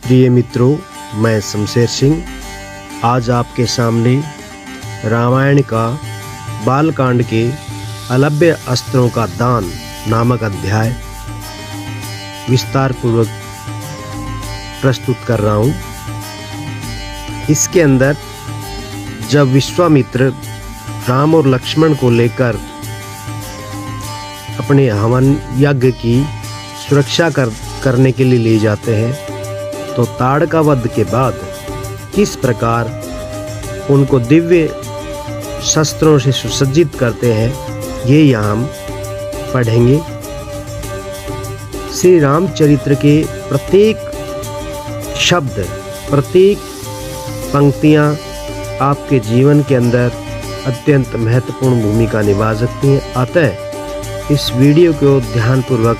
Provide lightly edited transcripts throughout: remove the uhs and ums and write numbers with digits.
प्रिय मित्रों, मैं शमशेर सिंह आज आपके सामने रामायण का बालकांड के अलभ्य अस्त्रों का दान नामक अध्याय विस्तार पूर्वक प्रस्तुत कर रहा हूँ। इसके अंदर जब विश्वामित्र राम और लक्ष्मण को लेकर अपने हवन यज्ञ की सुरक्षा करने के लिए ले जाते हैं, तो ताड़का वध के बाद किस प्रकार उनको दिव्य शस्त्रों से सुसज्जित करते हैं, ये यहाँ हम पढ़ेंगे। श्री रामचरित्र के प्रत्येक शब्द, प्रत्येक पंक्तियाँ आपके जीवन के अंदर अत्यंत महत्वपूर्ण भूमिका निभा सकती हैं। अतः इस वीडियो को ध्यानपूर्वक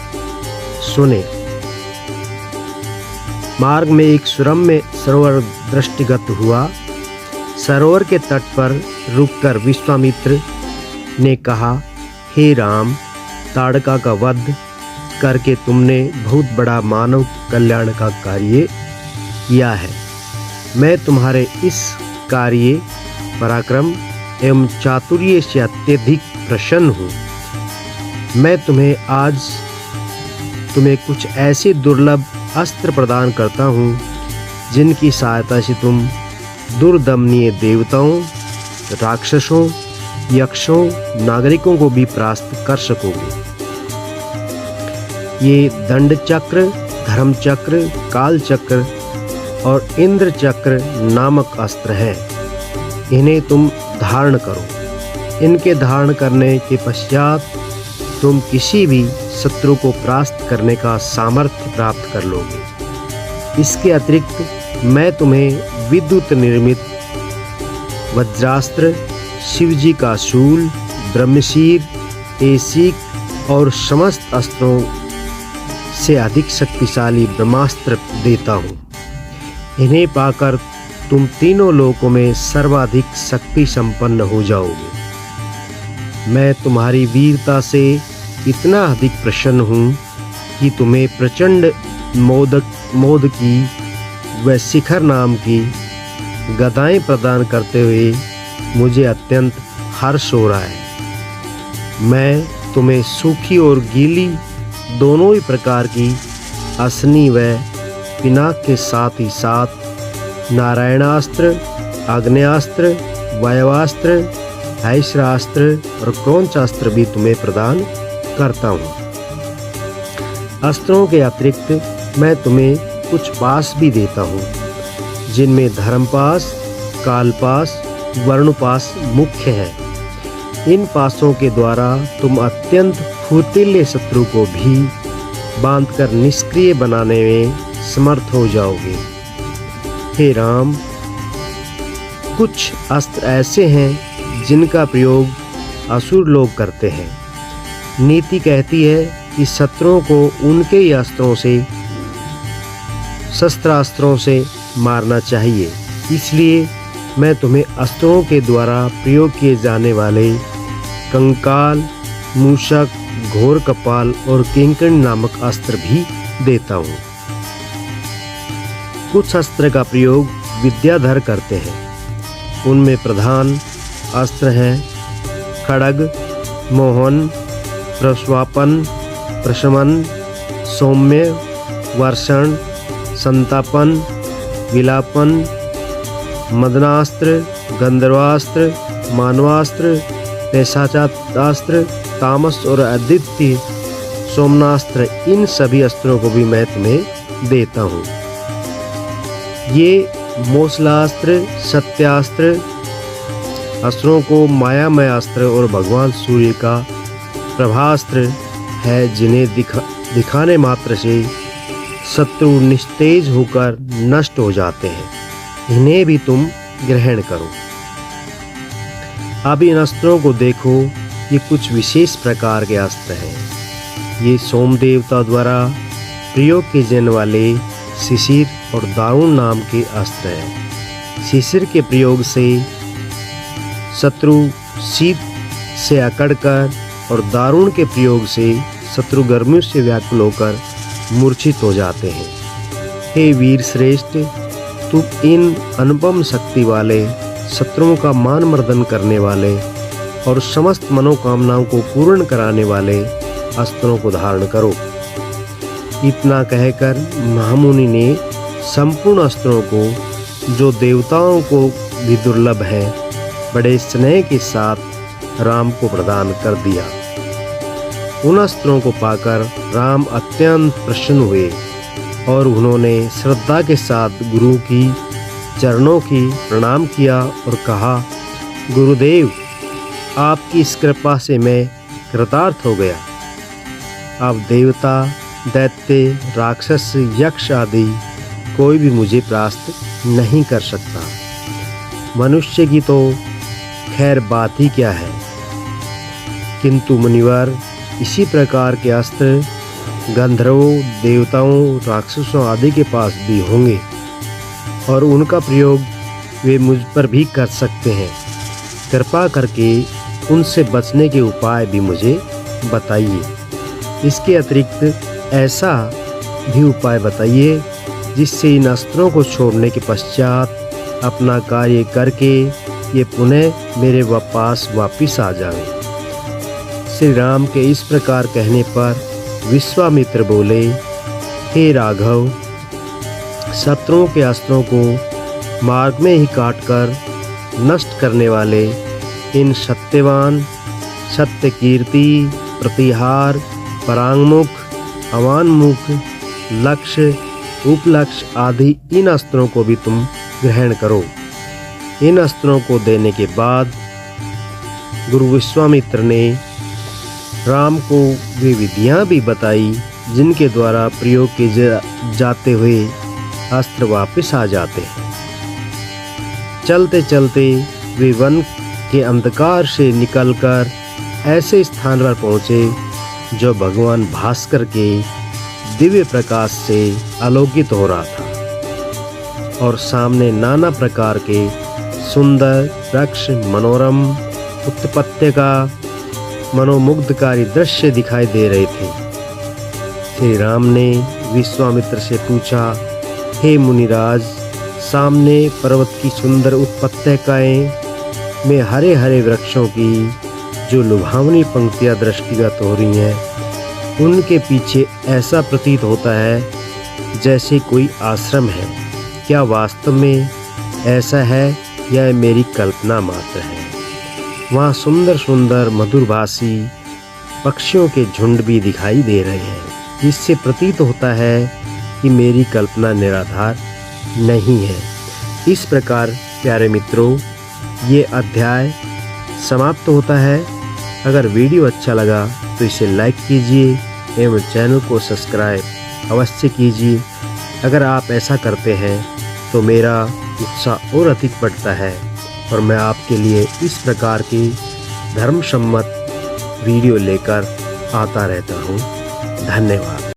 सुने। मार्ग में एक सुरम्य सरोवर दृष्टिगत हुआ। सरोवर के तट पर रुककर विश्वामित्र ने कहा, हे राम, ताड़का का वध करके तुमने बहुत बड़ा मानव कल्याण का कार्य किया है। मैं तुम्हारे इस कार्य पराक्रम एवं चातुर्य से अत्यधिक प्रसन्न हूँ। मैं आज तुम्हें कुछ ऐसे दुर्लभ अस्त्र प्रदान करता हूँ जिनकी सहायता से तुम दुर्दमनीय देवताओं, राक्षसों, यक्षों, नागरिकों को भी परास्त कर सकोगे। ये दंड चक्र, धर्म चक्र, काल चक्र और इंद्र चक्र नामक अस्त्र हैं। इन्हें तुम धारण करो। इनके धारण करने के पश्चात तुम किसी भी शत्रु को परास्त करने का सामर्थ्य प्राप्त कर लोगे। इसके अतिरिक्त मैं तुम्हें विद्युत निर्मित वज्रास्त्र, शिवजी का शूल, ब्रह्मशीर, एसिक और समस्त अस्त्रों से अधिक शक्तिशाली ब्रह्मास्त्र देता हूँ। इन्हें पाकर तुम तीनों लोकों में सर्वाधिक शक्ति संपन्न हो जाओगे। मैं तुम्हारी वीरता से इतना अधिक प्रसन्न हूँ कि तुम्हें प्रचंड मोद की व शिखर नाम की गदाएं प्रदान करते हुए मुझे अत्यंत हर्ष हो रहा है। मैं तुम्हें सूखी और गीली दोनों ही प्रकार की असनी व पिनाक के साथ ही साथ नारायणास्त्र, आग्नेयास्त्र, वायवास्त्र, हैस्रास्त्र और क्रौंचास्त्र भी तुम्हें प्रदान करता हूँ। अस्त्रों के अतिरिक्त मैं तुम्हें कुछ पास भी देता हूँ, जिनमें धर्मपास, कालपास, वर्णपास मुख्य है। इन पासों के द्वारा तुम अत्यंत फुर्तीले शत्रु को भी बांधकर निष्क्रिय बनाने में समर्थ हो जाओगे। हे राम, कुछ अस्त्र ऐसे हैं जिनका प्रयोग असुर लोग करते हैं। नीति कहती है कि शत्रुओं को उनके ही अस्त्रों से, शस्त्रास्त्रों से मारना चाहिए। इसलिए मैं तुम्हें अस्त्रों के द्वारा प्रयोग किए जाने वाले कंकाल, मूषक, घोर कपाल और किंकण नामक अस्त्र भी देता हूँ। कुछ अस्त्र का प्रयोग विद्याधर करते हैं। उनमें प्रधान अस्त्र हैं खड्ग, मोहन, प्रस्वापन, प्रशमन, सौम्य, वर्षण, संतापन, विलापन, मदनास्त्र, गंधर्वास्त्र, मानवास्त्र, पैशाचास्त्र, तामस और अद्वितीय सोमनास्त्र। इन सभी अस्त्रों को भी मैं तुम्हें देता हूँ। ये मोसलास्त्र, सत्यास्त्र अस्त्रों को मायामय अस्त्र और भगवान सूर्य का प्रभास्त्र है, जिन्हें दिखाने मात्र से शत्रु निस्तेज होकर नष्ट हो जाते हैं। इन्हें भी तुम ग्रहण करो। अब इन अस्त्रों को देखो। ये कुछ विशेष प्रकार के अस्त्र हैं। ये सोम देवता द्वारा प्रयोग किए जाने वाले शिशिर और दारुण नाम के अस्त्र हैं। शिशिर के प्रयोग से शत्रु शीत से अकड़कर और दारुण के प्रयोग से शत्रु गर्मी से व्याकुल होकर मूर्छित हो जाते हैं। हे वीर श्रेष्ठ, तुम इन अनुपम शक्ति वाले, शत्रुओं का मान मर्दन करने वाले और समस्त मनोकामनाओं को पूर्ण कराने वाले अस्त्रों को धारण करो। इतना कहकर महामुनि ने संपूर्ण अस्त्रों को, जो देवताओं को भी दुर्लभ है, बड़े स्नेह के साथ राम को प्रदान कर दिया। उन अस्त्रों को पाकर राम अत्यंत प्रसन्न हुए और उन्होंने श्रद्धा के साथ गुरु की चरणों की प्रणाम किया और कहा, गुरुदेव, आपकी इस कृपा से मैं कृतार्थ हो गया। अब देवता, दैत्य, राक्षस, यक्ष आदि कोई भी मुझे परास्त नहीं कर सकता। मनुष्य की तो खैर बात ही क्या है, किंतु मुनिवर, इसी प्रकार के अस्त्र गंधर्वों, देवताओं, राक्षसों आदि के पास भी होंगे और उनका प्रयोग वे मुझ पर भी कर सकते हैं। कृपा करके उनसे बचने के उपाय भी मुझे बताइए। इसके अतिरिक्त ऐसा भी उपाय बताइए जिससे इन अस्त्रों को छोड़ने के पश्चात अपना कार्य करके ये पुनः मेरे पास वापिस आ जाए। श्री राम के इस प्रकार कहने पर विश्वामित्र बोले, हे राघव, शत्रुओं के अस्त्रों को मार्ग में ही काटकर नष्ट करने वाले इन सत्यवान, सत्यकीर्ति, प्रतिहार, परांगमुख, अवान्मुख, लक्ष्य, उपलक्ष्य आदि इन अस्त्रों को भी तुम ग्रहण करो। इन अस्त्रों को देने के बाद गुरु विश्वामित्र ने राम को वे विधियां भी बताई जिनके द्वारा प्रयोग किए जाते हुए अस्त्र वापस आ जाते हैं। चलते चलते वे वन के अंधकार से निकलकर ऐसे स्थान पर पहुँचे जो भगवान भास्कर के दिव्य प्रकाश से आलोकित हो रहा था और सामने नाना प्रकार के सुंदर वृक्ष, मनोरम, उत्पत्ति का मनोमुग्धकारी दृश्य दिखाई दे रहे थे। श्री राम ने विश्वामित्र से पूछा, हे मुनिराज, सामने पर्वत की सुंदर उत्पत्तिकाएं में हरे हरे वृक्षों की जो लुभावनी पंक्तियां दृष्टिगत हो रही हैं, उनके पीछे ऐसा प्रतीत होता है जैसे कोई आश्रम है। क्या वास्तव में ऐसा है या मेरी कल्पना मात्र है? वहाँ सुंदर सुंदर मधुरभाषी पक्षियों के झुंड भी दिखाई दे रहे हैं, जिससे प्रतीत होता है कि मेरी कल्पना निराधार नहीं है। इस प्रकार प्यारे मित्रों, ये अध्याय समाप्त होता है। अगर वीडियो अच्छा लगा तो इसे लाइक कीजिए एवं चैनल को सब्सक्राइब अवश्य कीजिए। अगर आप ऐसा करते हैं तो मेरा उत्साह और अधिक बढ़ता है और मैं आपके लिए इस प्रकार की धर्मसम्मत वीडियो लेकर आता रहता हूँ। धन्यवाद।